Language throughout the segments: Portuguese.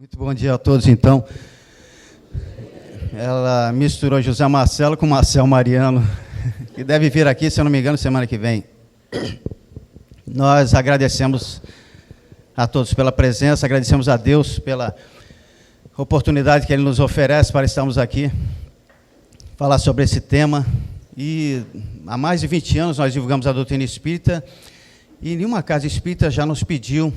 Muito bom dia a todos, então. Ela misturou José Marcelo com Marcel Mariano, que deve vir aqui, se eu não me engano, semana que vem. Nós agradecemos a todos pela presença, agradecemos a Deus pela oportunidade que Ele nos oferece para estarmos aqui, falar sobre esse tema. E há mais de 20 anos nós divulgamos a doutrina espírita, e nenhuma casa espírita já nos pediu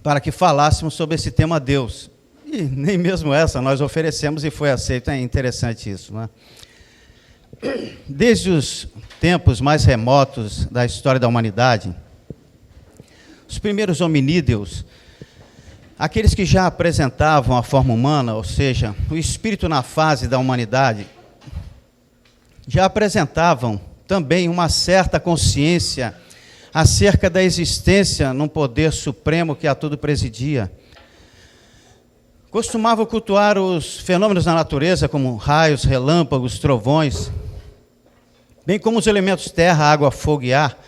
para que falássemos sobre esse tema Deus. E nem mesmo essa nós oferecemos e foi aceito. É interessante isso, não é? Desde os tempos mais remotos da história da humanidade, os primeiros hominídeos, aqueles que já apresentavam a forma humana, ou seja, o espírito na fase da humanidade, já apresentavam também uma certa consciência acerca da existência num poder supremo que a tudo presidia. Costumavam cultuar os fenômenos da natureza, como raios, relâmpagos, trovões, bem como os elementos terra, água, fogo e ar,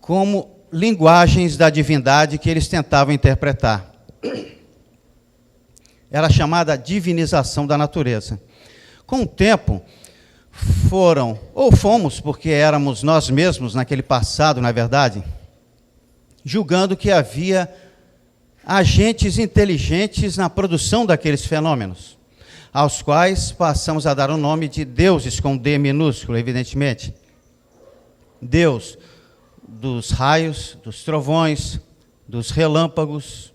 como linguagens da divindade que eles tentavam interpretar. Era chamada divinização da natureza. Com o tempo, fomos, porque éramos nós mesmos naquele passado, na verdade, julgando que havia agentes inteligentes na produção daqueles fenômenos, aos quais passamos a dar o nome de deuses, com D minúsculo, evidentemente. Deus dos raios, dos trovões, dos relâmpagos.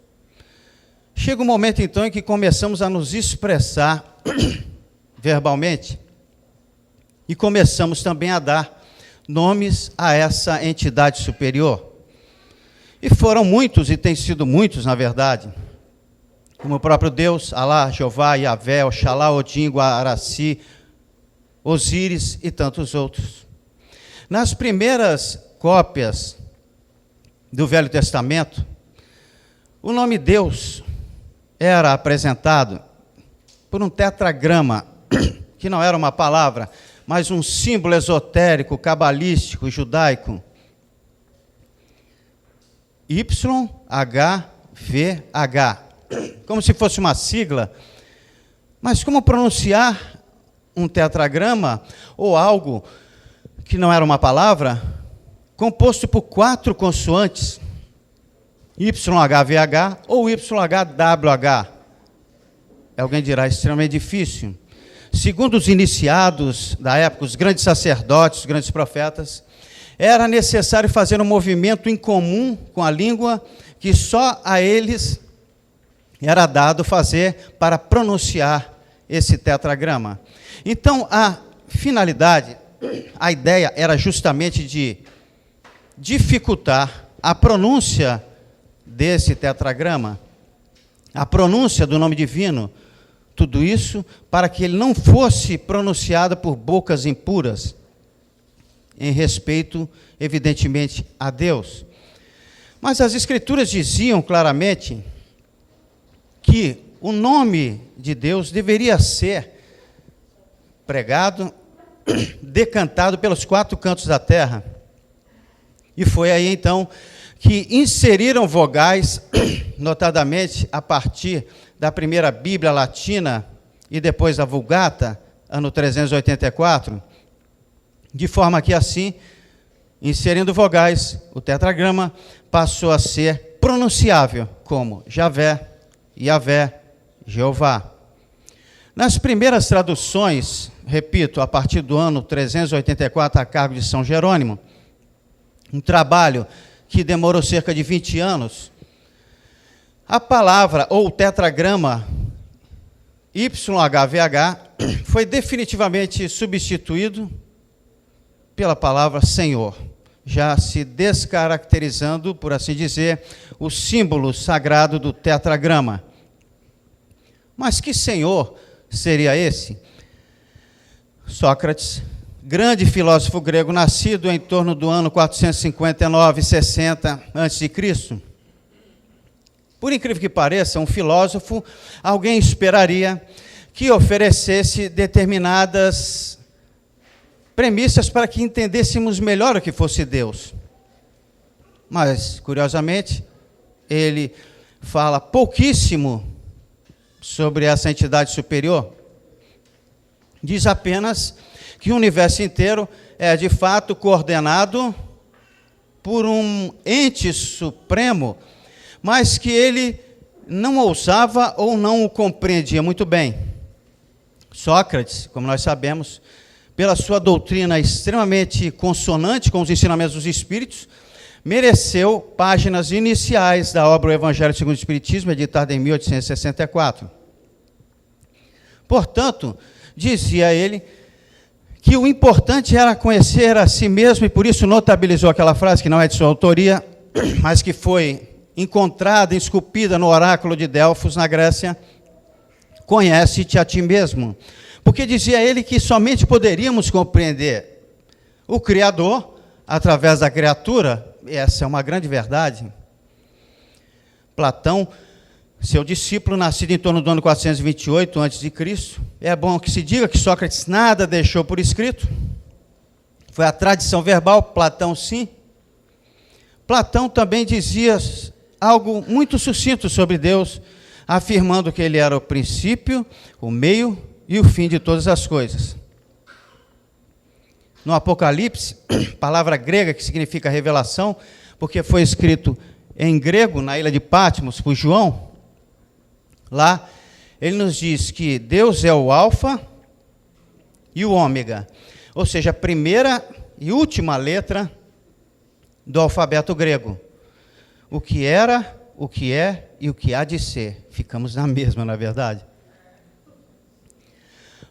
Chega um momento, então, em que começamos a nos expressar verbalmente e começamos também a dar nomes a essa entidade superior. E foram muitos, e têm sido muitos, na verdade, como o próprio Deus, Alá, Jeová, Yahvé, Oxalá, Odin, Guaraci, Osíris e tantos outros. Nas primeiras cópias do Velho Testamento, o nome Deus era apresentado por um tetragrama, que não era uma palavra, mas um símbolo esotérico, cabalístico, judaico. YHVH, como se fosse uma sigla. Mas como pronunciar um tetragrama ou algo que não era uma palavra, composto por 4 consoantes, YHVH ou YHWH? Alguém dirá, extremamente difícil. Segundo os iniciados da época, os grandes sacerdotes, os grandes profetas, era necessário fazer um movimento em comum com a língua que só a eles era dado fazer para pronunciar esse tetragrama. Então, a finalidade, a ideia era justamente de dificultar a pronúncia desse tetragrama, a pronúncia do nome divino, tudo isso para que ele não fosse pronunciado por bocas impuras, em respeito, evidentemente, a Deus. Mas as Escrituras diziam claramente que o nome de Deus deveria ser pregado, decantado pelos 4 cantos da terra. E foi aí, então, que inseriram vogais, notadamente a partir da primeira Bíblia latina e depois da Vulgata, ano 384, de forma que assim, inserindo vogais, o tetragrama passou a ser pronunciável como Javé, Yahvé, Jeová. Nas primeiras traduções, repito, a partir do ano 384, a cargo de São Jerônimo, um trabalho que demorou cerca de 20 anos, a palavra ou o tetragrama YHVH foi definitivamente substituído pela palavra Senhor, já se descaracterizando, por assim dizer, o símbolo sagrado do tetragrama. Mas que Senhor seria esse? Sócrates, grande filósofo grego, nascido em torno do ano 459, 60 a.C., por incrível que pareça, um filósofo, alguém esperaria que oferecesse determinadas premissas para que entendêssemos melhor o que fosse Deus. Mas, curiosamente, ele fala pouquíssimo sobre essa entidade superior? Diz apenas que o universo inteiro é, de fato, coordenado por um ente supremo, mas que ele não ousava ou não o compreendia muito bem. Sócrates, como nós sabemos, pela sua doutrina extremamente consonante com os ensinamentos dos Espíritos, mereceu páginas iniciais da obra O Evangelho segundo o Espiritismo, editada em 1864. Portanto, dizia ele que o importante era conhecer a si mesmo, e por isso notabilizou aquela frase, que não é de sua autoria, mas que foi encontrada, esculpida no oráculo de Delfos, na Grécia: conhece-te a ti mesmo. Porque dizia ele que somente poderíamos compreender o Criador através da criatura. Essa é uma grande verdade. Platão, seu discípulo, nascido em torno do ano 428 a.C., é bom que se diga que Sócrates nada deixou por escrito. Foi a tradição verbal, Platão sim. Platão também dizia algo muito sucinto sobre Deus, afirmando que ele era o princípio, o meio e o fim de todas as coisas. No Apocalipse, palavra grega que significa revelação, porque foi escrito em grego na ilha de Patmos por João, lá ele nos diz que Deus é o alfa e o ômega, ou seja, a primeira e última letra do alfabeto grego. O que era, o que é e o que há de ser. Ficamos na mesma, na verdade.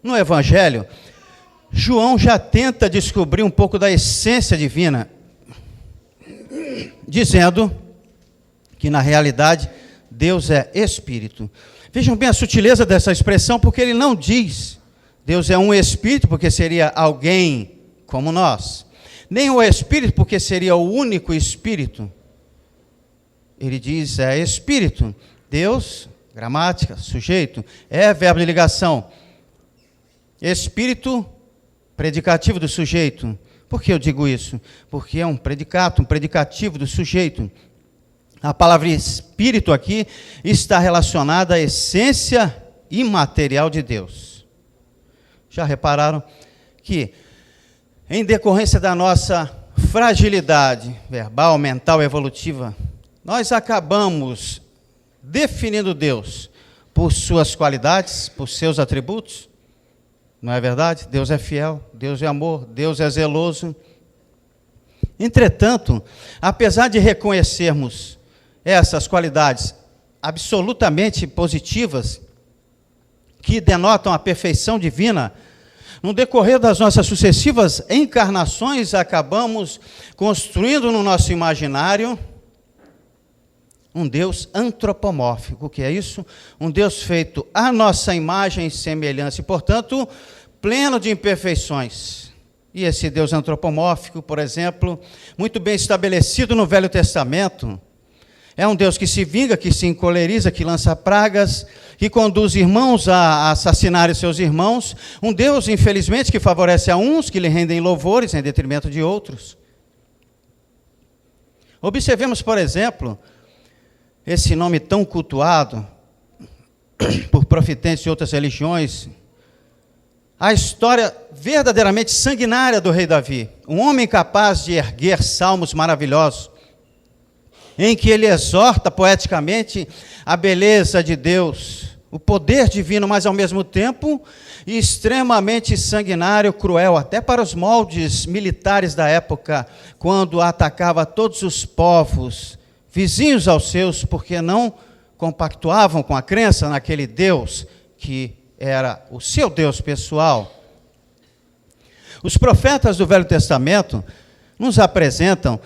No Evangelho, João já tenta descobrir um pouco da essência divina, dizendo que, na realidade, Deus é Espírito. Vejam bem a sutileza dessa expressão, porque ele não diz Deus é um Espírito, porque seria alguém como nós. Nem o Espírito, porque seria o único Espírito. Ele diz é Espírito. Deus, gramática, sujeito, é verbo de ligação. Espírito, predicativo do sujeito. Por que eu digo isso? Porque é um predicato, um predicativo do sujeito. A palavra Espírito aqui está relacionada à essência imaterial de Deus. Já repararam que, em decorrência da nossa fragilidade verbal, mental, evolutiva, nós acabamos definindo Deus por suas qualidades, por seus atributos? Não é verdade? Deus é fiel, Deus é amor, Deus é zeloso. Entretanto, apesar de reconhecermos essas qualidades absolutamente positivas, que denotam a perfeição divina, no decorrer das nossas sucessivas encarnações, acabamos construindo no nosso imaginário um Deus antropomórfico. O que é isso? Um Deus feito à nossa imagem e semelhança, e, portanto, pleno de imperfeições. E esse Deus antropomórfico, por exemplo, muito bem estabelecido no Velho Testamento, é um Deus que se vinga, que se encoleriza, que lança pragas, que conduz irmãos a assassinarem seus irmãos. Um Deus, infelizmente, que favorece a uns, que lhe rendem louvores em detrimento de outros. Observemos, por exemplo, esse nome tão cultuado por profetantes de outras religiões, a história verdadeiramente sanguinária do rei Davi, um homem capaz de erguer salmos maravilhosos, em que ele exorta poeticamente a beleza de Deus, o poder divino, mas ao mesmo tempo extremamente sanguinário, cruel, até para os moldes militares da época, quando atacava todos os povos vizinhos aos seus, porque não compactuavam com a crença naquele Deus que era o seu Deus pessoal. Os profetas do Velho Testamento nos apresentam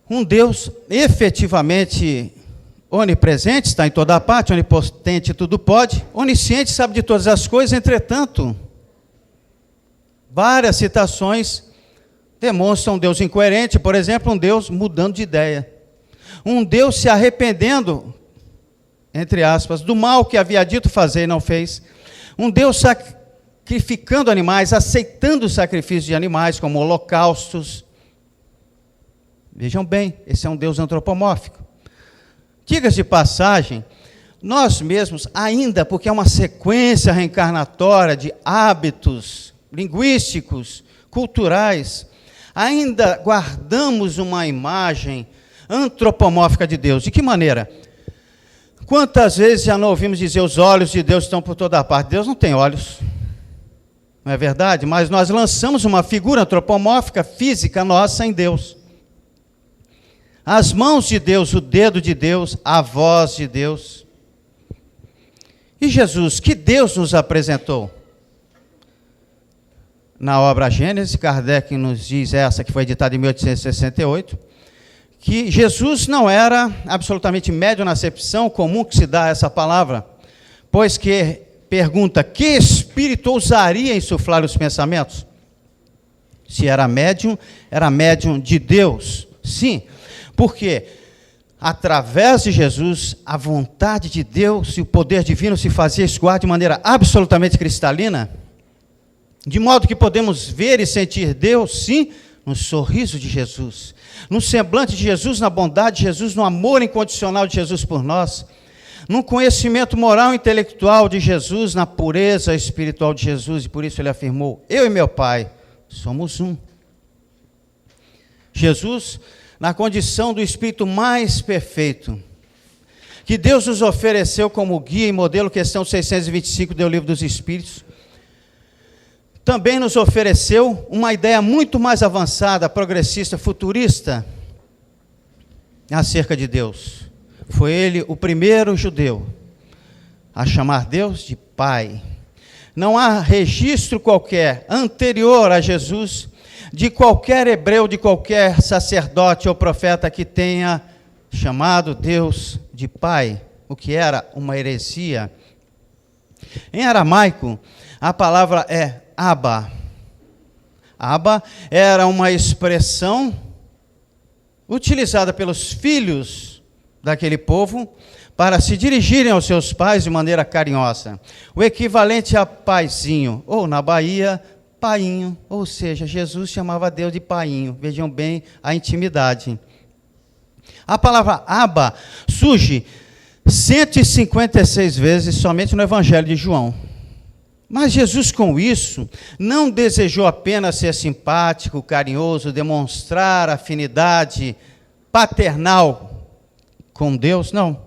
um Deus efetivamente onipresente, está em toda parte, onipotente, tudo pode, onisciente, sabe de todas as coisas. Entretanto, várias citações demonstram um Deus incoerente, por exemplo, um Deus mudando de ideia. Um Deus se arrependendo, entre aspas, do mal que havia dito fazer e não fez. Um Deus sacrificando animais, aceitando o sacrifício de animais, como holocaustos. Vejam bem, esse é um Deus antropomórfico. Diga-se de passagem, nós mesmos, ainda porque é uma sequência reencarnatória de hábitos linguísticos, culturais, ainda guardamos uma imagem antropomórfica de Deus. De que maneira? Quantas vezes já não ouvimos dizer os olhos de Deus estão por toda parte? Deus não tem olhos, não é verdade? Mas nós lançamos uma figura antropomórfica, física nossa em Deus. As mãos de Deus, o dedo de Deus, a voz de Deus. E Jesus, que Deus nos apresentou? Na obra Gênesis, Kardec nos diz essa, que foi editada em 1868, que Jesus não era absolutamente médium na acepção comum que se dá a essa palavra, pois que pergunta, que espírito ousaria insuflar os pensamentos? Se era médium de Deus. Sim, porque através de Jesus, a vontade de Deus e o poder divino se fazia escoar de maneira absolutamente cristalina, de modo que podemos ver e sentir Deus, sim, no sorriso de Jesus, no semblante de Jesus, na bondade de Jesus, no amor incondicional de Jesus por nós, no conhecimento moral e intelectual de Jesus, na pureza espiritual de Jesus, e por isso ele afirmou, eu e meu Pai somos um. Jesus, na condição do Espírito mais perfeito, que Deus nos ofereceu como guia e modelo, questão 625 do Livro dos Espíritos, também nos ofereceu uma ideia muito mais avançada, progressista, futurista, acerca de Deus. Foi ele o primeiro judeu a chamar Deus de Pai. Não há registro qualquer anterior a Jesus, de qualquer hebreu, de qualquer sacerdote ou profeta que tenha chamado Deus de Pai, o que era uma heresia. Em aramaico, a palavra é Abba. Abba era uma expressão utilizada pelos filhos daquele povo para se dirigirem aos seus pais de maneira carinhosa. O equivalente a paizinho, ou na Bahia, painho, ou seja, Jesus chamava Deus de painho. Vejam bem a intimidade. A palavra Abba surge 156 vezes somente no Evangelho de João. Mas Jesus, com isso, não desejou apenas ser simpático, carinhoso, demonstrar afinidade paternal com Deus, não.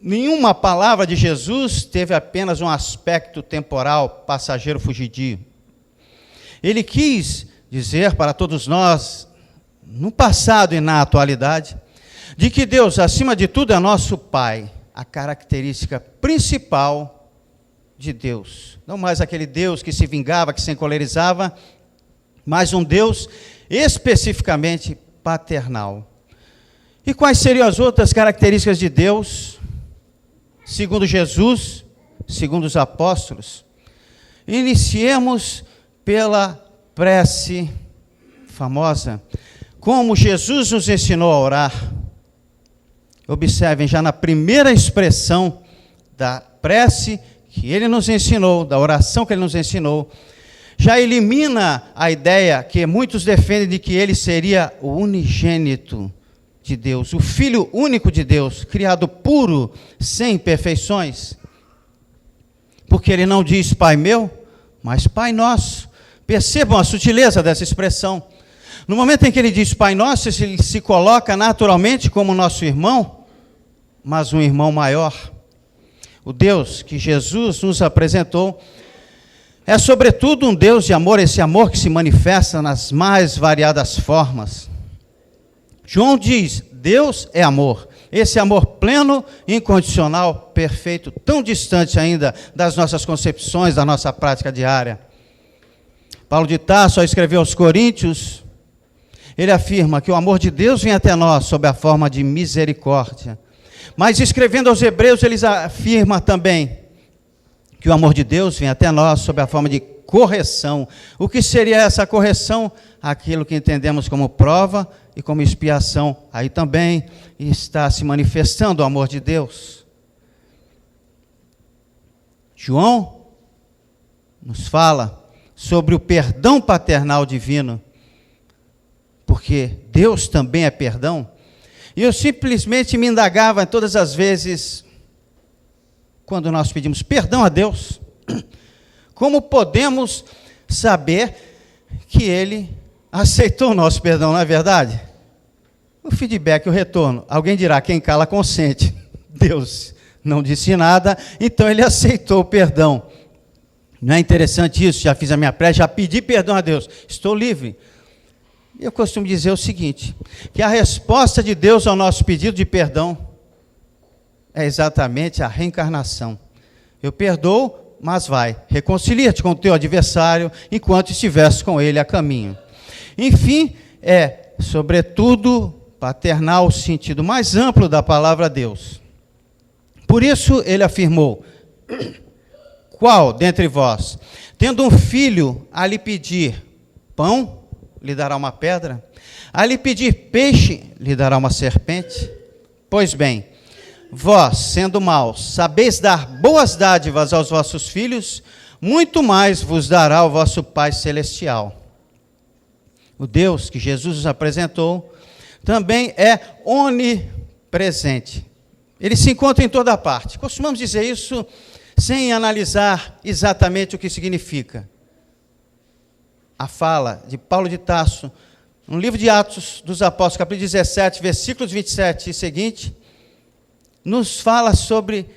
Nenhuma palavra de Jesus teve apenas um aspecto temporal, passageiro, fugidio. Ele quis dizer para todos nós, no passado e na atualidade, de que Deus, acima de tudo, é nosso Pai, a característica principal de Deus. Não mais aquele Deus que se vingava, que se encolerizava, mas um Deus especificamente paternal. E quais seriam as outras características de Deus, segundo Jesus, segundo os apóstolos? Iniciemos pela prece famosa, como Jesus nos ensinou a orar. Observem, já na primeira expressão da prece que ele nos ensinou, da oração que ele nos ensinou, já elimina a ideia que muitos defendem de que ele seria o unigênito de Deus, o Filho único de Deus, criado puro, sem imperfeições. Porque ele não diz Pai meu, mas Pai nosso. Percebam a sutileza dessa expressão. No momento em que ele diz Pai nosso, ele se coloca naturalmente como nosso irmão, mas um irmão maior. O Deus que Jesus nos apresentou é, sobretudo, um Deus de amor, esse amor que se manifesta nas mais variadas formas. João diz, Deus é amor, esse amor pleno, incondicional, perfeito, tão distante ainda das nossas concepções, da nossa prática diária. Paulo de Tarso, ao escrever aos Coríntios, ele afirma que o amor de Deus vem até nós sob a forma de misericórdia. Mas escrevendo aos Hebreus, ele afirma também que o amor de Deus vem até nós sob a forma de correção. O que seria essa correção? Aquilo que entendemos como prova e como expiação. Aí também está se manifestando o amor de Deus. João nos fala sobre o perdão paternal divino, porque Deus também é perdão. E eu simplesmente me indagava todas as vezes, quando nós pedimos perdão a Deus, como podemos saber que Ele aceitou o nosso perdão, não é verdade? O feedback, o retorno. Alguém dirá, quem cala consente. Deus não disse nada, então Ele aceitou o perdão. Não é interessante isso? Já fiz a minha prece, já pedi perdão a Deus. Estou livre. Eu costumo dizer o seguinte, que a resposta de Deus ao nosso pedido de perdão é exatamente a reencarnação. Eu perdoo, mas vai. Reconcilia-te com o teu adversário enquanto estivesse com ele a caminho. Enfim, é, sobretudo, paternal o sentido mais amplo da palavra Deus. Por isso ele afirmou, qual dentre vós, tendo um filho a lhe pedir pão, lhe dará uma pedra? A lhe pedir peixe, lhe dará uma serpente? Pois bem, vós, sendo maus, sabeis dar boas dádivas aos vossos filhos, muito mais vos dará o vosso Pai Celestial. O Deus que Jesus nos apresentou também é onipresente. Ele se encontra em toda parte. Costumamos dizer isso sem analisar exatamente o que significa. A fala de Paulo de Tarso, no livro de Atos dos Apóstolos, capítulo 17, versículos 27 e seguinte, nos fala sobre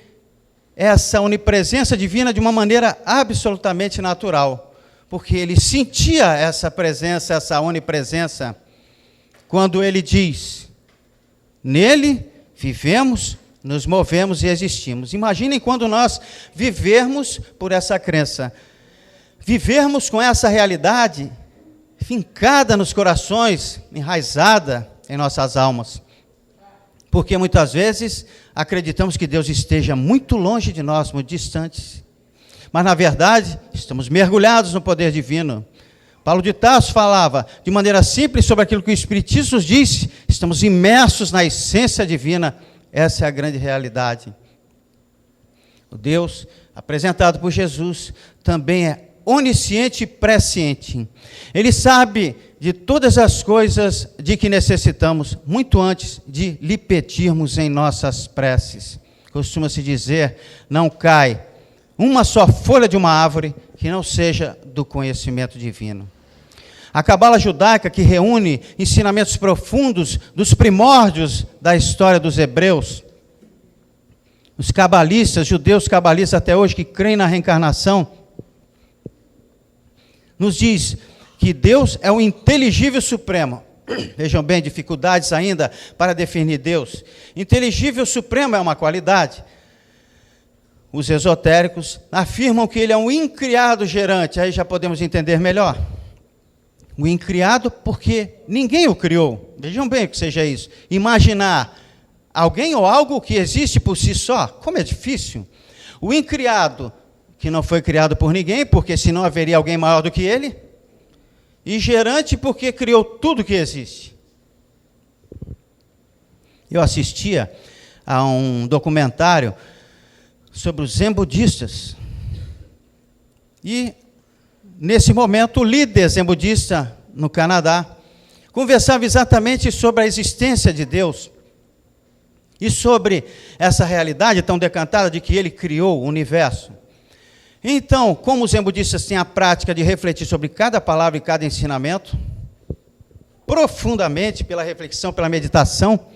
essa onipresença divina de uma maneira absolutamente natural, porque ele sentia essa presença, essa onipresença, quando ele diz, nele vivemos, nos movemos e existimos. Imaginem quando nós vivermos por essa crença, vivermos com essa realidade fincada nos corações, enraizada em nossas almas. Porque muitas vezes acreditamos que Deus esteja muito longe de nós, muito distante. Mas na verdade, estamos mergulhados no poder divino. Paulo de Tarso falava de maneira simples sobre aquilo que o Espiritismo nos diz, estamos imersos na essência divina. Essa é a grande realidade. O Deus apresentado por Jesus também é onisciente e presciente. Ele sabe de todas as coisas de que necessitamos, muito antes de lhe pedirmos em nossas preces. Costuma-se dizer, não cai uma só folha de uma árvore que não seja do conhecimento divino. A cabala judaica, que reúne ensinamentos profundos dos primórdios da história dos hebreus, os cabalistas, judeus cabalistas até hoje, que creem na reencarnação, nos diz que Deus é o inteligível supremo. Vejam bem, dificuldades ainda para definir Deus. Inteligível supremo é uma qualidade. Os esotéricos afirmam que ele é um incriado gerante, aí já podemos entender melhor. O incriado porque ninguém o criou. Vejam bem o que seja isso. Imaginar alguém ou algo que existe por si só, como é difícil. O incriado, que não foi criado por ninguém, porque senão haveria alguém maior do que ele. E gerante porque criou tudo que existe. Eu assistia a um documentário sobre os zen budistas. E nesse momento, o líder zen budista no Canadá conversava exatamente sobre a existência de Deus e sobre essa realidade tão decantada de que ele criou o universo. Então, como os zen budistas têm a prática de refletir sobre cada palavra e cada ensinamento, profundamente pela reflexão, pela meditação,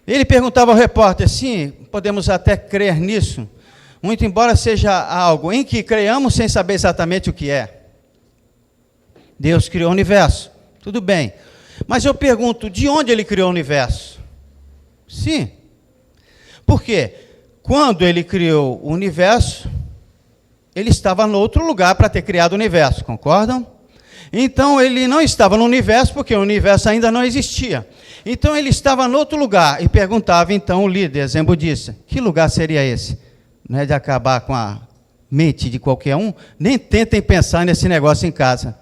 ele perguntava ao repórter, sim, podemos até crer nisso, muito embora seja algo em que creiamos sem saber exatamente o que é. Deus criou o universo, tudo bem. Mas eu pergunto, de onde ele criou o universo? Sim. Por quê? Quando ele criou o universo, ele estava em outro lugar para ter criado o universo, concordam? Então ele não estava no universo porque o universo ainda não existia. Então ele estava em outro lugar e perguntava então o líder zen budista, que lugar seria esse? Não é de acabar com a mente de qualquer um, nem tentem pensar nesse negócio em casa.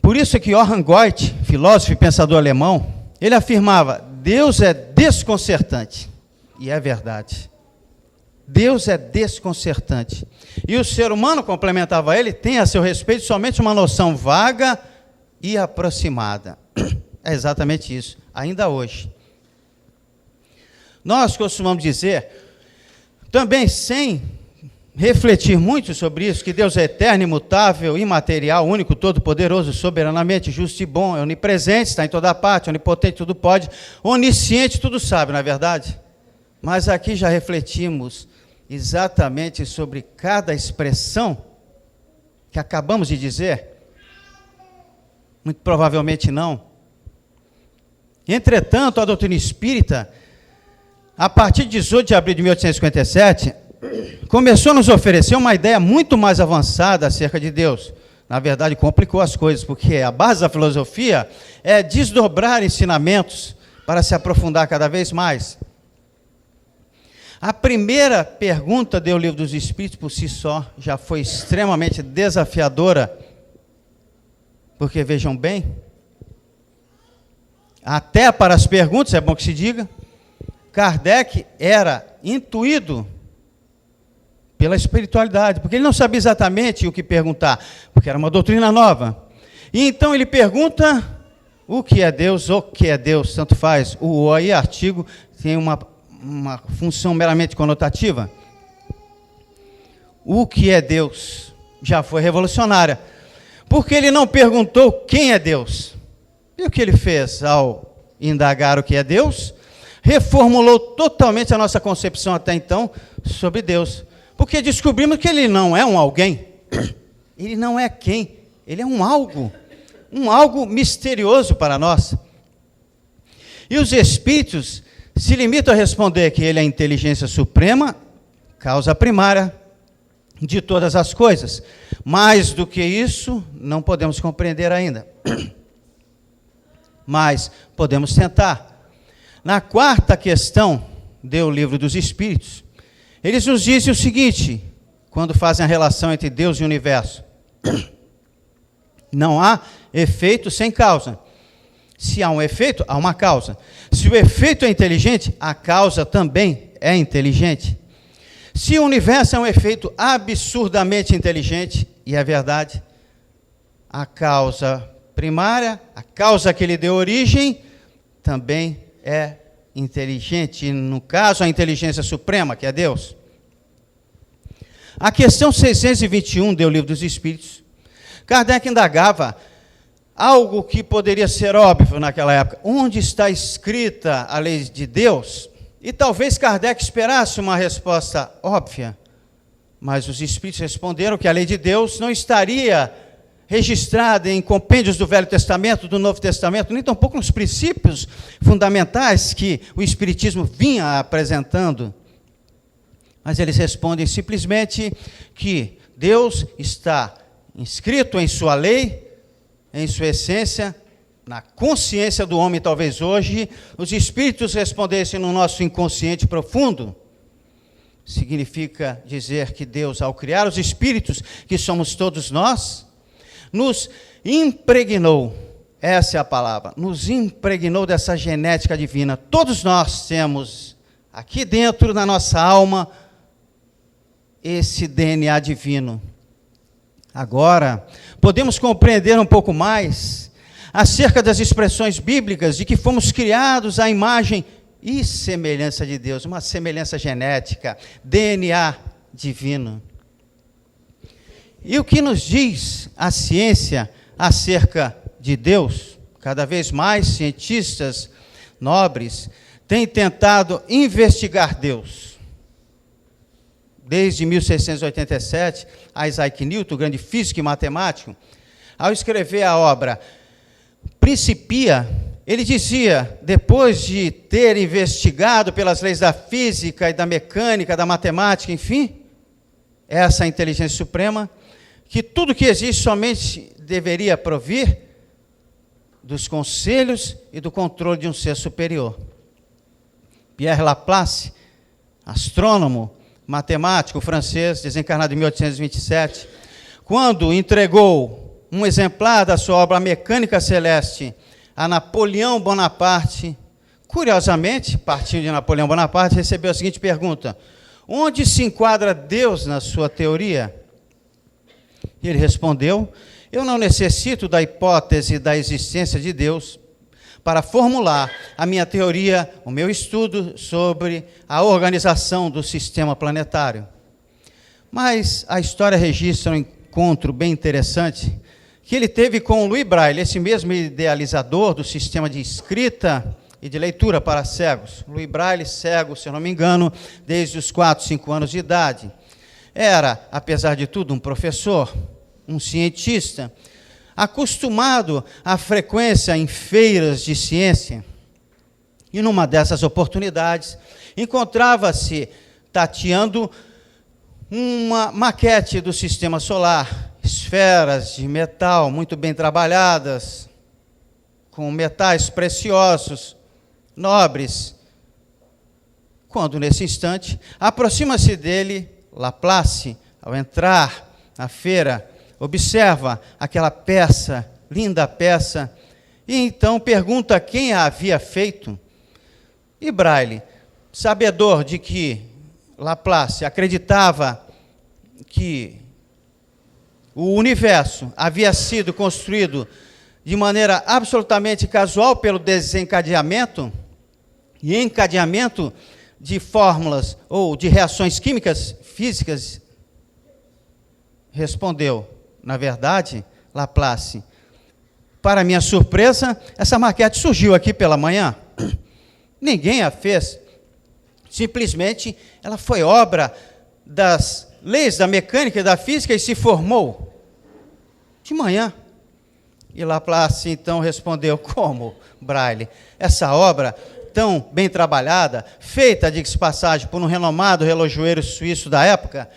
Por isso é que Johann Goethe, filósofo e pensador alemão, ele afirmava, Deus é desconcertante. E é verdade. Deus é desconcertante. E o ser humano, complementava ele, tem a seu respeito somente uma noção vaga e aproximada. É exatamente isso, ainda hoje. Nós costumamos dizer Também sem refletir muito sobre isso, que Deus é eterno, imutável, imaterial, único, todo-poderoso, soberanamente justo e bom, é onipresente, está em toda parte, onipotente, tudo pode, onisciente, tudo sabe, não é verdade? Mas aqui já refletimos exatamente sobre cada expressão que acabamos de dizer? Muito provavelmente não. Entretanto, a doutrina espírita, a partir de 18 de abril de 1857, começou a nos oferecer uma ideia muito mais avançada acerca de Deus. Na verdade, complicou as coisas, porque a base da filosofia é desdobrar ensinamentos para se aprofundar cada vez mais. A primeira pergunta do Livro dos Espíritos, por si só, já foi extremamente desafiadora, porque, vejam bem, até para as perguntas, é bom que se diga, Kardec era intuído pela espiritualidade, porque ele não sabia exatamente o que perguntar, porque era uma doutrina nova. E então ele pergunta o que é Deus, o que é Deus, tanto faz. O aí, artigo, tem uma função meramente conotativa. O que é Deus já foi revolucionária, porque ele não perguntou quem é Deus. E o que ele fez ao indagar o que é Deus? Reformulou totalmente a nossa concepção até então sobre Deus, porque descobrimos que ele não é um alguém, ele não é quem, ele é um algo misterioso para nós. E os espíritos se limitam a responder que ele é a inteligência suprema, causa primária de todas as coisas. Mais do que isso, não podemos compreender ainda. Mas podemos tentar. Na quarta questão do Livro dos Espíritos, eles nos dizem o seguinte, quando fazem a relação entre Deus e o universo. Não há efeito sem causa. Se há um efeito, há uma causa. Se o efeito é inteligente, a causa também é inteligente. Se o universo é um efeito absurdamente inteligente, e é verdade, a causa primária, a causa que lhe deu origem, também é inteligente, e no caso a inteligência suprema, que é Deus. A questão 621 do Livro dos Espíritos, Kardec indagava algo que poderia ser óbvio naquela época. Onde está escrita a lei de Deus? E talvez Kardec esperasse uma resposta óbvia, mas os Espíritos responderam que a lei de Deus não estaria registrada em compêndios do Velho Testamento, do Novo Testamento, nem tampouco nos princípios fundamentais que o Espiritismo vinha apresentando. Mas eles respondem simplesmente que Deus está inscrito em sua lei, em sua essência, na consciência do homem. Talvez hoje os espíritos respondessem no nosso inconsciente profundo. Significa dizer que Deus, ao criar os espíritos, que somos todos nós, nos impregnou, essa é a palavra, nos impregnou dessa genética divina. Todos nós temos aqui dentro da nossa alma esse DNA divino. Agora, podemos compreender um pouco mais acerca das expressões bíblicas de que fomos criados à imagem e semelhança de Deus, uma semelhança genética, DNA divino. E o que nos diz a ciência acerca de Deus? Cada vez mais cientistas nobres têm tentado investigar Deus. Desde 1687, Isaac Newton, grande físico e matemático, ao escrever a obra Principia, ele dizia, depois de ter investigado pelas leis da física e da mecânica, da matemática, enfim, essa inteligência suprema, que tudo que existe somente deveria provir dos conselhos e do controle de um ser superior. Pierre Laplace, astrônomo, matemático francês, desencarnado em 1827, quando entregou um exemplar da sua obra Mecânica Celeste a Napoleão Bonaparte, curiosamente, partindo de Napoleão Bonaparte, recebeu a seguinte pergunta: onde se enquadra Deus na sua teoria? E ele respondeu: eu não necessito da hipótese da existência de Deus, para formular a minha teoria, o meu estudo sobre a organização do sistema planetário. Mas a história registra um encontro bem interessante que ele teve com o Louis Braille, esse mesmo idealizador do sistema de escrita e de leitura para cegos. Louis Braille, cego, se eu não me engano, desde os 4, 5 anos de idade. Era, apesar de tudo, um professor, um cientista, acostumado à frequência em feiras de ciência. E numa dessas oportunidades, encontrava-se tateando uma maquete do sistema solar, esferas de metal muito bem trabalhadas, com metais preciosos, nobres. Quando, nesse instante, aproxima-se dele Laplace, ao entrar na feira, observa aquela peça, linda peça, e então pergunta quem a havia feito. E Braille, sabedor de que Laplace acreditava que o universo havia sido construído de maneira absolutamente casual pelo desencadeamento e encadeamento de fórmulas ou de reações químicas, físicas, respondeu, na verdade, Laplace, para minha surpresa, essa maquete surgiu aqui pela manhã. Ninguém a fez. Simplesmente, ela foi obra das leis da mecânica e da física e se formou de manhã. E Laplace, então, respondeu, como, Braille? Essa obra tão bem trabalhada, feita, diga-se passagem, por um renomado relojoeiro suíço da época,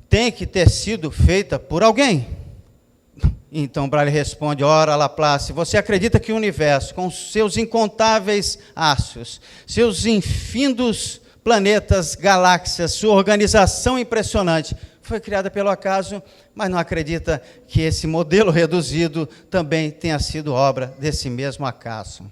tem que ter sido feita por alguém. Então Braille responde, ora, Laplace, você acredita que o universo, com seus incontáveis astros, seus infindos planetas, galáxias, sua organização impressionante, foi criada pelo acaso, mas não acredita que esse modelo reduzido também tenha sido obra desse mesmo acaso.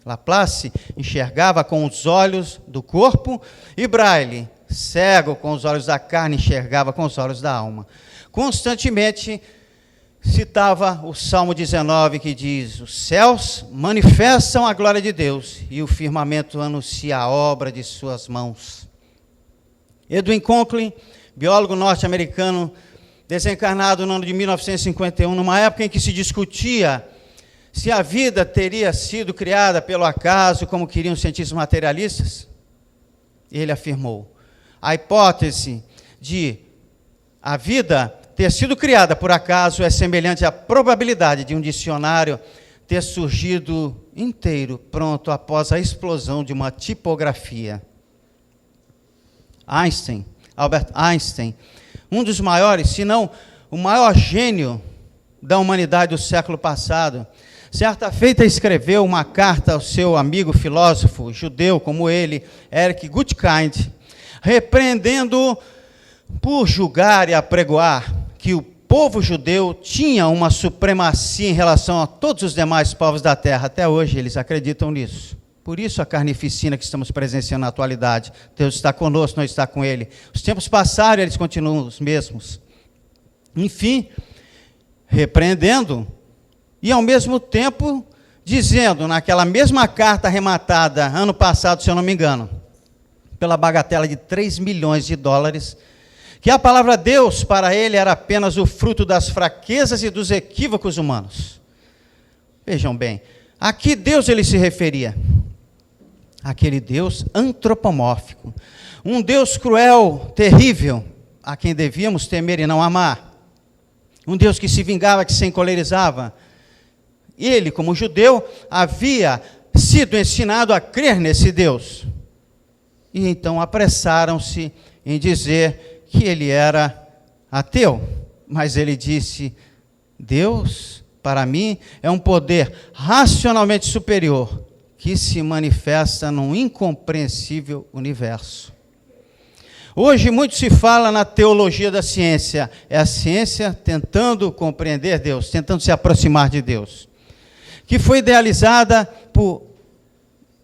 Laplace enxergava com os olhos do corpo e Braille, cego com os olhos da carne, enxergava com os olhos da alma. Constantemente citava o Salmo 19, que diz, os céus manifestam a glória de Deus e o firmamento anuncia a obra de suas mãos. Edwin Conklin, biólogo norte-americano, desencarnado no ano de 1951, numa época em que se discutia se a vida teria sido criada pelo acaso, como queriam os cientistas materialistas, ele afirmou, a hipótese de a vida ter sido criada por acaso é semelhante à probabilidade de um dicionário ter surgido inteiro, pronto, após a explosão de uma tipografia. Albert Einstein, um dos maiores, se não o maior gênio da humanidade do século passado, certa feita escreveu uma carta ao seu amigo filósofo judeu como ele, Eric Gutkind, repreendendo-o por julgar e apregoar que o povo judeu tinha uma supremacia em relação a todos os demais povos da terra. Até hoje eles acreditam nisso. Por isso a carnificina que estamos presenciando na atualidade. Deus está conosco, não está com ele. Os tempos passaram e eles continuam os mesmos. Enfim, repreendendo e ao mesmo tempo dizendo, naquela mesma carta arrematada ano passado, se eu não me engano, pela bagatela de 3 milhões de dólares, que a palavra Deus para ele era apenas o fruto das fraquezas e dos equívocos humanos. Vejam bem, a que Deus ele se referia? Aquele Deus antropomórfico, um Deus cruel, terrível, a quem devíamos temer e não amar, um Deus que se vingava, que se encolerizava. Ele, como judeu, havia sido ensinado a crer nesse Deus. E então apressaram-se em dizer que ele era ateu. Mas ele disse, Deus, para mim, é um poder racionalmente superior, que se manifesta num incompreensível universo. Hoje muito se fala na teologia da ciência. É a ciência tentando compreender Deus, tentando se aproximar de Deus, que foi idealizada por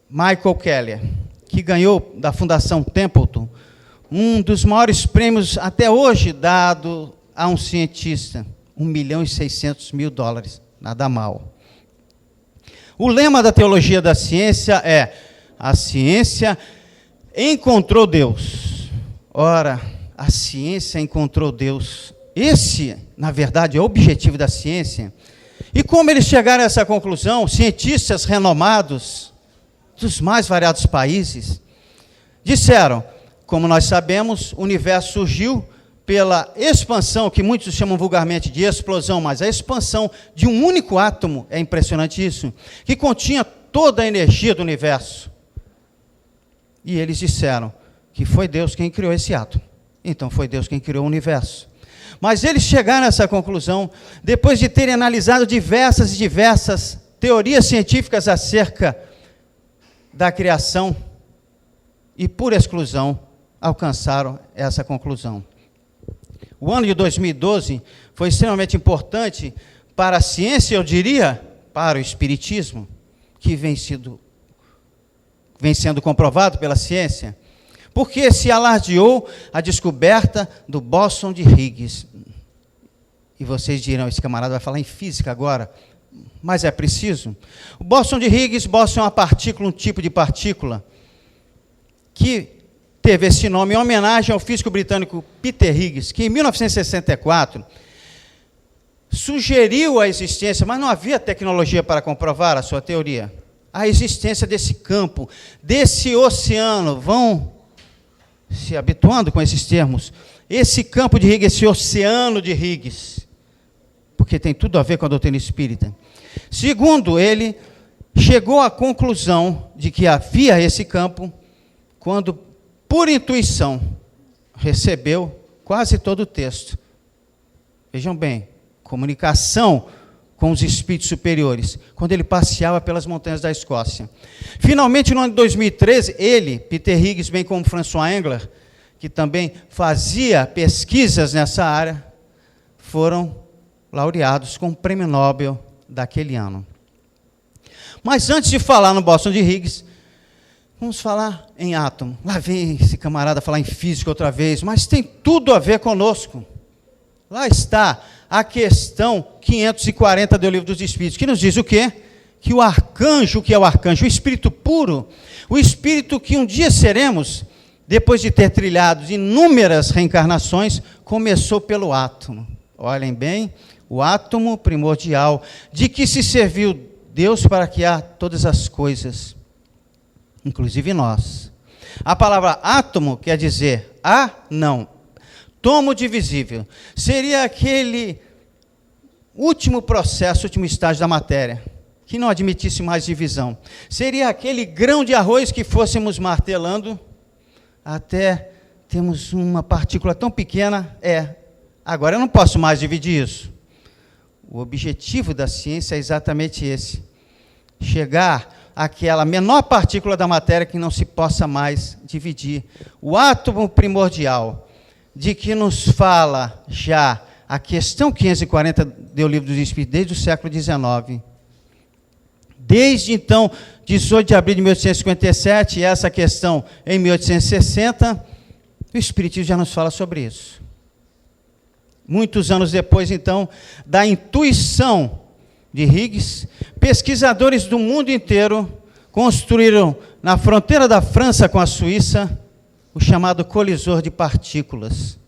Michael Keller, que ganhou da Fundação Templeton um dos maiores prêmios até hoje dado a um cientista, $1,600,000, nada mal. O lema da teologia da ciência é: a ciência encontrou Deus. Ora, a ciência encontrou Deus. Esse, na verdade, é o objetivo da ciência. E como eles chegaram a essa conclusão? Cientistas renomados dos mais variados países disseram: como nós sabemos, o universo surgiu pela expansão, que muitos chamam vulgarmente de explosão, mas a expansão de um único átomo, é impressionante isso, que continha toda a energia do universo. E eles disseram que foi Deus quem criou esse átomo. Então foi Deus quem criou o universo. Mas eles chegaram a essa conclusão depois de terem analisado diversas teorias científicas acerca da criação e, por exclusão, alcançaram essa conclusão. O ano de 2012 foi extremamente importante para a ciência, eu diria, para o espiritismo, que vem sendo comprovado pela ciência, porque se alardeou a descoberta do bóson de Higgs. E vocês dirão, esse camarada vai falar em física agora, mas é preciso. O bóson de Higgs, bóson é uma partícula, um tipo de partícula, que teve esse nome em homenagem ao físico britânico Peter Higgs, que em 1964 sugeriu a existência, mas não havia tecnologia para comprovar a sua teoria, a existência desse campo, desse oceano. Vão se habituando com esses termos. Esse campo de Higgs, esse oceano de Higgs, porque tem tudo a ver com a doutrina espírita. Segundo ele, chegou à conclusão de que havia esse campo quando, por intuição, recebeu quase todo o texto. Vejam bem, comunicação com os espíritos superiores, quando ele passeava pelas montanhas da Escócia. Finalmente, no ano de 2013, ele, Peter Higgs, bem como François Engler, que também fazia pesquisas nessa área, foram laureados com o prêmio Nobel daquele ano. Mas antes de falar no bóson de Higgs, vamos falar em átomo. Lá vem esse camarada falar em física outra vez, mas tem tudo a ver conosco. Lá está a questão 540 do Livro dos Espíritos, que nos diz o quê? Que o arcanjo, o que é o arcanjo? O espírito puro, o espírito que um dia seremos, depois de ter trilhado inúmeras reencarnações, começou pelo átomo. Olhem bem, o átomo primordial, de que se serviu Deus para criar todas as coisas, inclusive nós. A palavra átomo quer dizer tomo divisível. Seria aquele último processo, último estágio da matéria, que não admitisse mais divisão. Seria aquele grão de arroz que fôssemos martelando até termos uma partícula tão pequena. Agora eu não posso mais dividir isso. O objetivo da ciência é exatamente esse: chegar àquela menor partícula da matéria que não se possa mais dividir. O átomo primordial, de que nos fala já a questão 540 do Livro dos Espíritos, desde o século XIX. Desde então, 18 de abril de 1857, e essa questão em 1860, o Espiritismo já nos fala sobre isso. Muitos anos depois, então, da intuição de Higgs, pesquisadores do mundo inteiro construíram, na fronteira da França com a Suíça, o chamado colisor de partículas.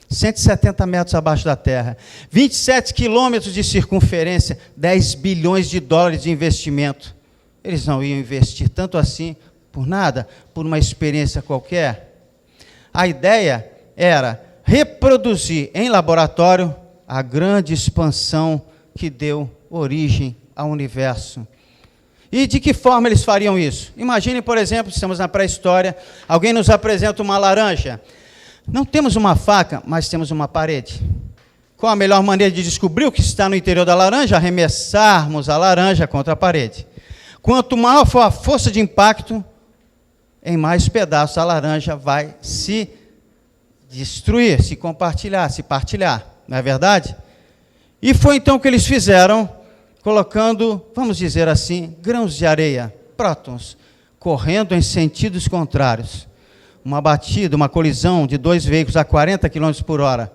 170 metros abaixo da Terra, 27 quilômetros de circunferência, 10 bilhões de dólares de investimento. Eles não iam investir tanto assim por nada, por uma experiência qualquer. A ideia era reproduzir em laboratório a grande expansão que deu origem ao universo. E de que forma eles fariam isso? Imaginem, por exemplo, estamos na pré-história, alguém nos apresenta uma laranja. Não temos uma faca, mas temos uma parede. Qual a melhor maneira de descobrir o que está no interior da laranja? Arremessarmos a laranja contra a parede. Quanto maior for a força de impacto, em mais pedaços a laranja vai se destruir, se compartilhar, se partilhar. Não é verdade? E foi então que eles fizeram, colocando, vamos dizer assim, grãos de areia, prótons, correndo em sentidos contrários. Uma batida, uma colisão de dois veículos a 40 km por hora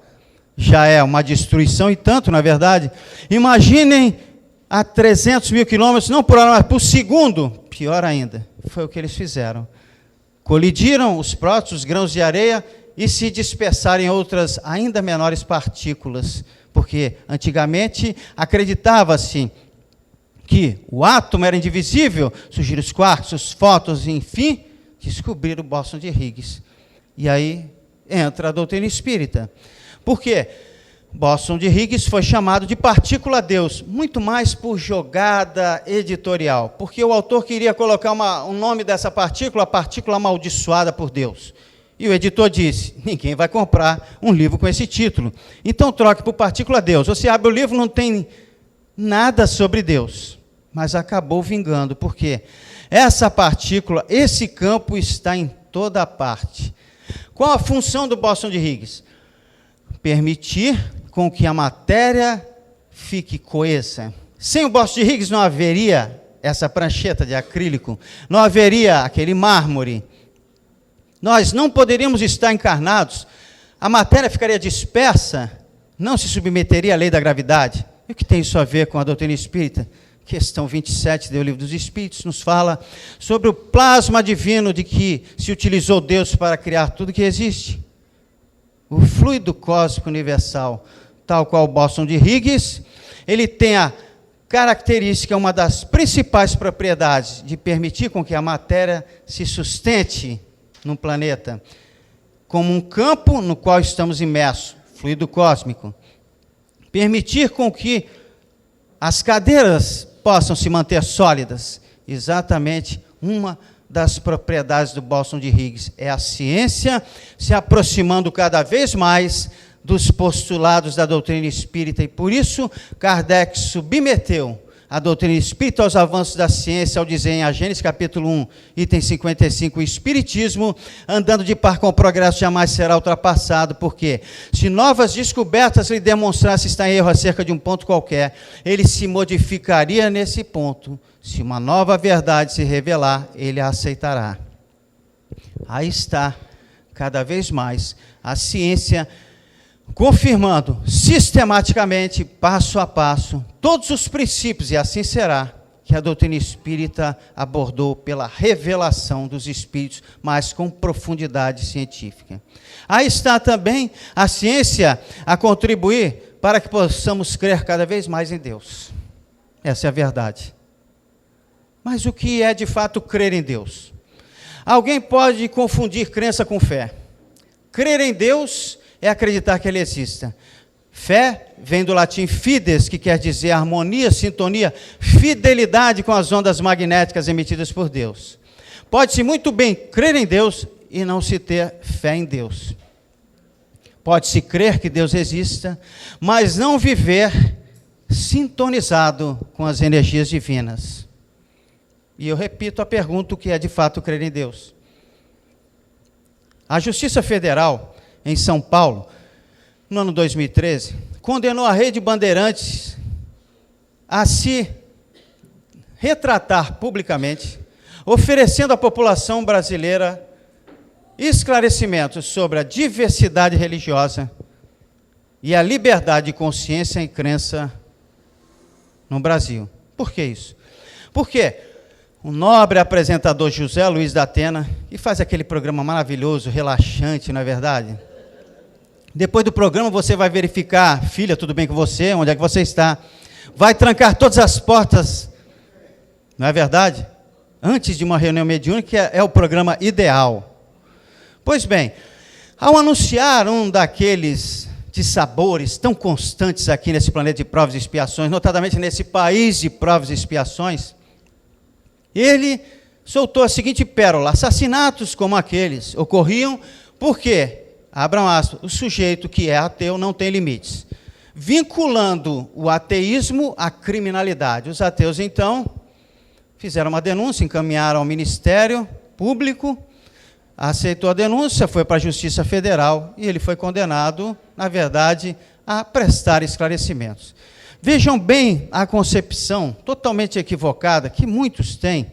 já é uma destruição, e tanto, na verdade. Imaginem a 300 mil quilômetros, não por hora, mas por segundo. Pior ainda, foi o que eles fizeram. Colidiram os prótons, os grãos de areia, e se dispersaram em outras ainda menores partículas, porque antigamente acreditava-se que o átomo era indivisível, surgiram os quarks, os fótons, enfim, descobriram o bóson de Higgs. E aí entra a doutrina espírita. Por quê? Bóson de Higgs foi chamado de partícula-deus, muito mais por jogada editorial, porque o autor queria colocar um nome dessa partícula, a partícula amaldiçoada por Deus. E o editor disse, ninguém vai comprar um livro com esse título. Então troque por partícula-deus. Você abre o livro, não tem nada sobre Deus, mas acabou vingando, porque essa partícula, esse campo está em toda parte. Qual a função do bóson de Higgs? Permitir com que a matéria fique coesa. Sem o bóson de Higgs não haveria essa prancheta de acrílico, não haveria aquele mármore. Nós não poderíamos estar encarnados, a matéria ficaria dispersa, não se submeteria à lei da gravidade. E o que tem isso a ver com a doutrina espírita? Questão 27 do Livro dos Espíritos nos fala sobre o plasma divino de que se utilizou Deus para criar tudo que existe. O fluido cósmico universal, tal qual o bóson de Higgs, ele tem a característica, uma das principais propriedades de permitir com que a matéria se sustente no planeta, como um campo no qual estamos imersos, fluido cósmico. Permitir com que as cadeiras possam se manter sólidas. Exatamente uma das propriedades do bóson de Higgs é a ciência se aproximando cada vez mais dos postulados da doutrina espírita, e por isso Kardec submeteu a doutrina espírita aos avanços da ciência, ao dizer em A Gênesis capítulo 1, item 55, o espiritismo, andando de par com o progresso, jamais será ultrapassado, porque se novas descobertas lhe demonstrassem estar em erro acerca de um ponto qualquer, ele se modificaria nesse ponto. Se uma nova verdade se revelar, ele a aceitará. Aí está, cada vez mais, a ciência confirmando sistematicamente, passo a passo, todos os princípios, e assim será, que a doutrina espírita abordou pela revelação dos espíritos, mas com profundidade científica. Aí está também a ciência a contribuir para que possamos crer cada vez mais em Deus. Essa é a verdade. Mas o que é de fato crer em Deus? Alguém pode confundir crença com fé. Crer em Deus é acreditar que Ele exista. Fé vem do latim fides, que quer dizer harmonia, sintonia, fidelidade com as ondas magnéticas emitidas por Deus. Pode-se muito bem crer em Deus e não se ter fé em Deus. Pode-se crer que Deus exista, mas não viver sintonizado com as energias divinas. E eu repito a pergunta, o que é de fato crer em Deus? A Justiça Federal em São Paulo, no ano 2013, condenou a Rede Bandeirantes a se retratar publicamente, oferecendo à população brasileira esclarecimentos sobre a diversidade religiosa e a liberdade de consciência e crença no Brasil. Por que isso? Porque o nobre apresentador José Luiz da Atena, que faz aquele programa maravilhoso, relaxante, não é verdade? Depois do programa você vai verificar, filha, tudo bem com você? Onde é que você está? Vai trancar todas as portas, não é verdade? Antes de uma reunião mediúnica, é o programa ideal. Pois bem, ao anunciar um daqueles dissabores tão constantes aqui nesse planeta de provas e expiações, notadamente nesse país de provas e expiações, ele soltou a seguinte pérola: assassinatos como aqueles ocorriam porque, abram aspas, o sujeito que é ateu não tem limites, vinculando o ateísmo à criminalidade. Os ateus, então, fizeram uma denúncia, encaminharam ao Ministério Público, aceitou a denúncia, foi para a Justiça Federal e ele foi condenado, na verdade, a prestar esclarecimentos. Vejam bem a concepção totalmente equivocada que muitos têm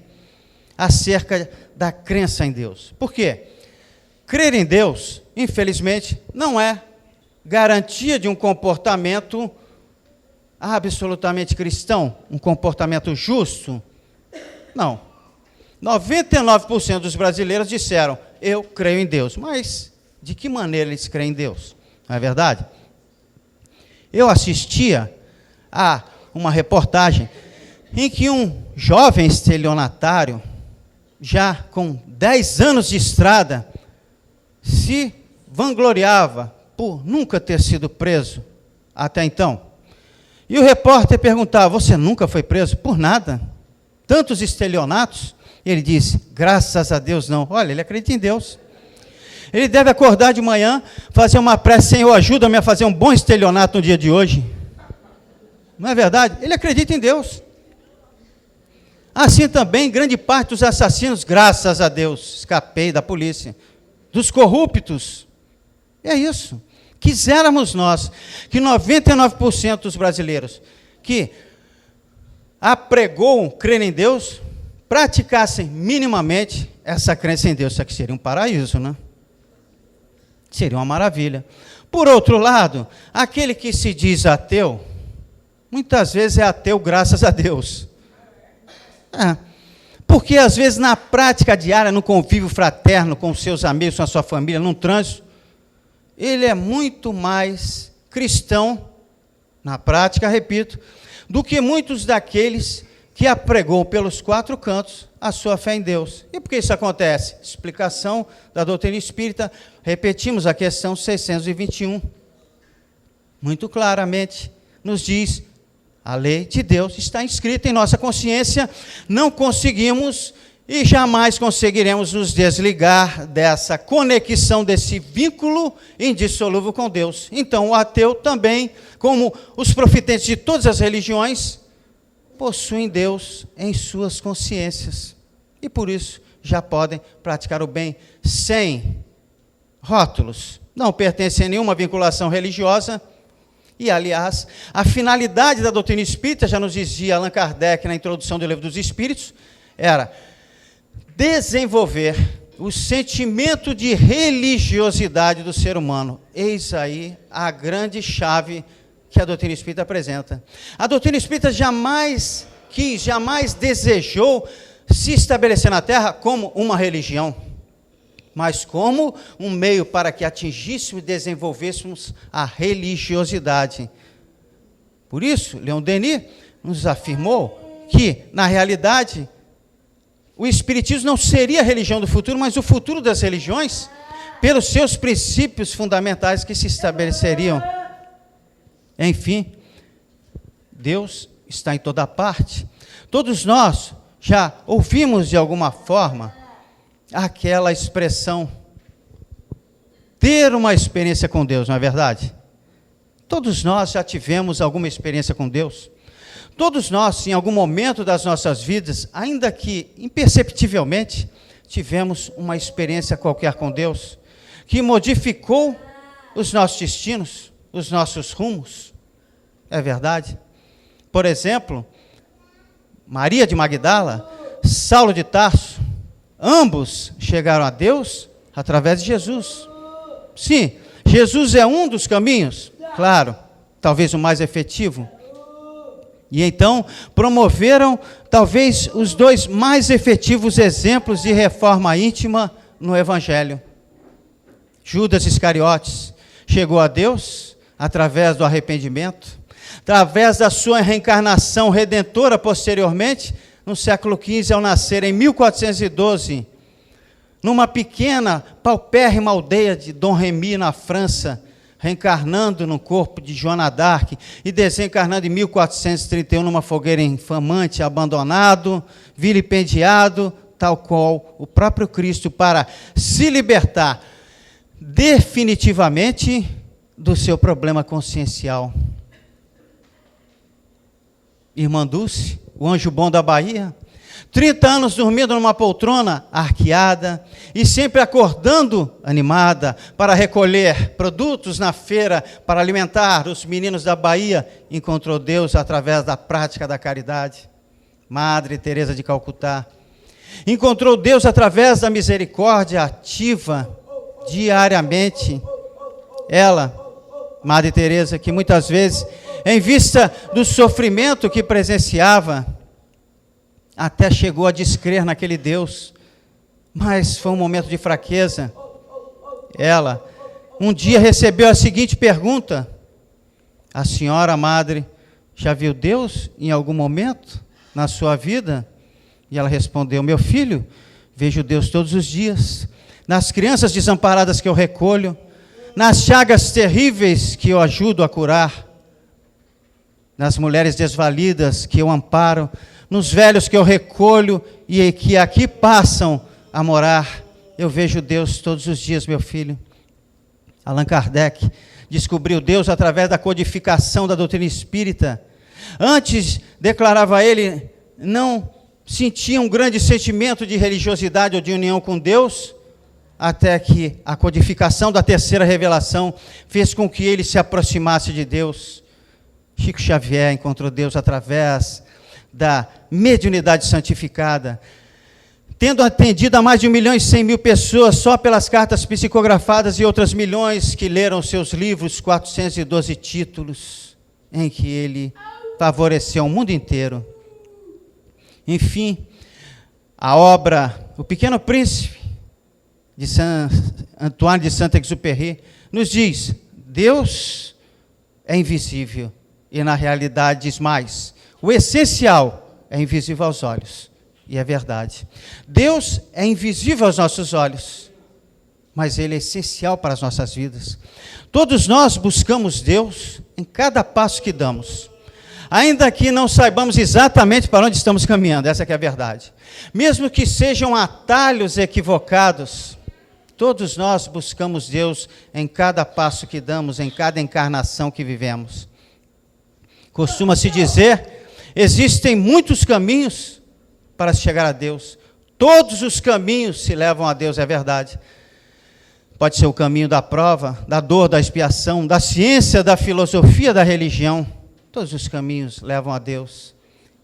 acerca da crença em Deus. Por quê? Crer em Deus, infelizmente, não é garantia de um comportamento absolutamente cristão, um comportamento justo? Não. 99% dos brasileiros disseram, eu creio em Deus. Mas de que maneira eles creem em Deus? Não é verdade? Eu assistia a uma reportagem em que um jovem estelionatário, já com 10 anos de estrada, se vangloriava por nunca ter sido preso até então. E o repórter perguntava, você nunca foi preso? Por nada. Tantos estelionatos? E ele disse, graças a Deus não. Olha, ele acredita em Deus. Ele deve acordar de manhã, fazer uma prece, Senhor, ajuda-me a fazer um bom estelionato no dia de hoje. Não é verdade? Ele acredita em Deus. Assim também, grande parte dos assassinos, graças a Deus, escapei da polícia. Dos corruptos. É isso. Quiséramos nós que 99% dos brasileiros que apregou crer em Deus, praticassem minimamente essa crença em Deus. Isso aqui seria um paraíso, né? Seria uma maravilha. Por outro lado, aquele que se diz ateu, muitas vezes é ateu graças a Deus. Porque às vezes na prática diária, no convívio fraterno com os seus amigos, com a sua família, num trânsito, ele é muito mais cristão, na prática, repito, do que muitos daqueles que apregou pelos 4 cantos a sua fé em Deus. E por que isso acontece? Explicação da doutrina espírita, repetimos a questão 621. Muito claramente nos diz, a lei de Deus está inscrita em nossa consciência, não conseguimos e jamais conseguiremos nos desligar dessa conexão, desse vínculo indissolúvel com Deus. Então, o ateu também, como os profetas de todas as religiões, possuem Deus em suas consciências. E por isso, já podem praticar o bem sem rótulos. Não pertencem a nenhuma vinculação religiosa. E, aliás, a finalidade da doutrina espírita, já nos dizia Allan Kardec na introdução do Livro dos Espíritos, era desenvolver o sentimento de religiosidade do ser humano. Eis aí a grande chave que a doutrina espírita apresenta. A doutrina espírita jamais desejou se estabelecer na Terra como uma religião, mas como um meio para que atingíssemos e desenvolvêssemos a religiosidade. Por isso, Leon Denis nos afirmou que, na realidade, o Espiritismo não seria a religião do futuro, mas o futuro das religiões, pelos seus princípios fundamentais que se estabeleceriam. Enfim, Deus está em toda parte. Todos nós já ouvimos de alguma forma aquela expressão, ter uma experiência com Deus, não é verdade? Todos nós já tivemos alguma experiência com Deus. Todos nós, em algum momento das nossas vidas, ainda que imperceptivelmente, tivemos uma experiência qualquer com Deus, que modificou os nossos destinos, os nossos rumos. É verdade? Por exemplo, Maria de Magdala, Saulo de Tarso, ambos chegaram a Deus através de Jesus. Sim, Jesus é um dos caminhos, claro, talvez o mais efetivo. E então promoveram talvez os 2 mais efetivos exemplos de reforma íntima no Evangelho. Judas Iscariotes chegou a Deus através do arrependimento, através da sua reencarnação redentora posteriormente, no século XV, ao nascer em 1412, numa pequena, paupérrima aldeia de Dom Remy, na França, reencarnando no corpo de Joana d'Arc e desencarnando em 1431 numa fogueira infamante, abandonado, vilipendiado, tal qual o próprio Cristo, para se libertar definitivamente do seu problema consciencial. Irmã Dulce, o anjo bom da Bahia, 30 anos dormindo numa poltrona arqueada e sempre acordando animada para recolher produtos na feira para alimentar os meninos da Bahia, encontrou Deus através da prática da caridade. Madre Teresa de Calcutá encontrou Deus através da misericórdia ativa diariamente. Ela, Madre Teresa, que muitas vezes, em vista do sofrimento que presenciava, até chegou a descrer naquele Deus, mas foi um momento de fraqueza. Ela, um dia recebeu a seguinte pergunta: a senhora, madre, já viu Deus em algum momento na sua vida? E ela respondeu: meu filho, vejo Deus todos os dias, nas crianças desamparadas que eu recolho, nas chagas terríveis que eu ajudo a curar, nas mulheres desvalidas que eu amparo, nos velhos que eu recolho e que aqui passam a morar. Eu vejo Deus todos os dias, meu filho. Allan Kardec descobriu Deus através da codificação da doutrina espírita. Antes, declarava ele, não sentia um grande sentimento de religiosidade ou de união com Deus, até que a codificação da terceira revelação fez com que ele se aproximasse de Deus. Chico Xavier encontrou Deus através da mediunidade santificada, tendo atendido a mais de 1.100.000 pessoas só pelas cartas psicografadas e outras milhões que leram seus livros, 412 títulos, em que ele favoreceu o mundo inteiro. Enfim, a obra O Pequeno Príncipe, de Antoine de Saint-Exupéry, nos diz: Deus é invisível, e na realidade diz mais, o essencial é invisível aos olhos. E é verdade. Deus é invisível aos nossos olhos, mas Ele é essencial para as nossas vidas. Todos nós buscamos Deus em cada passo que damos, ainda que não saibamos exatamente para onde estamos caminhando, essa que é a verdade. Mesmo que sejam atalhos equivocados, todos nós buscamos Deus em cada passo que damos, em cada encarnação que vivemos. Costuma-se dizer, existem muitos caminhos para chegar a Deus. Todos os caminhos se levam a Deus, é verdade. Pode ser o caminho da prova, da dor, da expiação, da ciência, da filosofia, da religião. Todos os caminhos levam a Deus.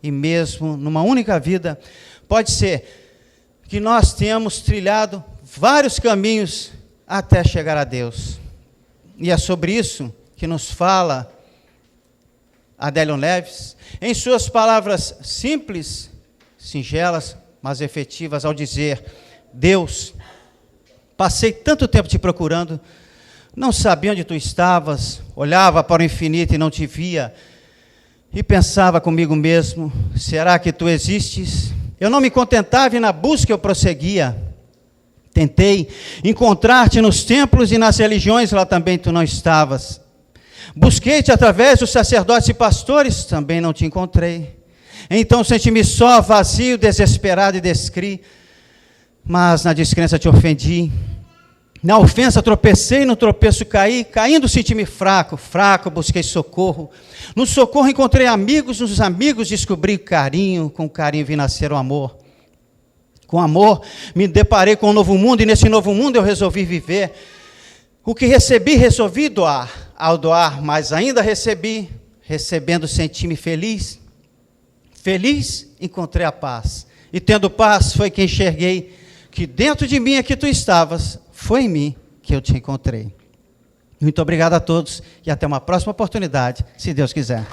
E mesmo numa única vida, pode ser que nós tenhamos trilhado vários caminhos até chegar a Deus. E é sobre isso que nos fala Adélio Neves, em suas palavras simples, singelas, mas efetivas, ao dizer: Deus, passei tanto tempo te procurando, não sabia onde tu estavas, olhava para o infinito e não te via, e pensava comigo mesmo: será que tu existes? Eu não me contentava e na busca eu prosseguia. Tentei encontrar-te nos templos e nas religiões, lá também tu não estavas. Busquei-te através dos sacerdotes e pastores, também não te encontrei. Então senti-me só, vazio, desesperado e descri, mas na descrença te ofendi. Na ofensa tropecei, no tropeço caí, caindo senti-me fraco, busquei socorro. No socorro encontrei amigos, nos amigos descobri carinho, com carinho vi nascer o amor. Com amor me deparei com um novo mundo, e nesse novo mundo eu resolvi viver. O que recebi, resolvi doar. Ao doar, mais ainda recebi, recebendo senti-me feliz. Feliz, encontrei a paz. E tendo paz, foi que enxerguei que dentro de mim é que tu estavas, foi em mim que eu te encontrei. Muito obrigado a todos e até uma próxima oportunidade, se Deus quiser.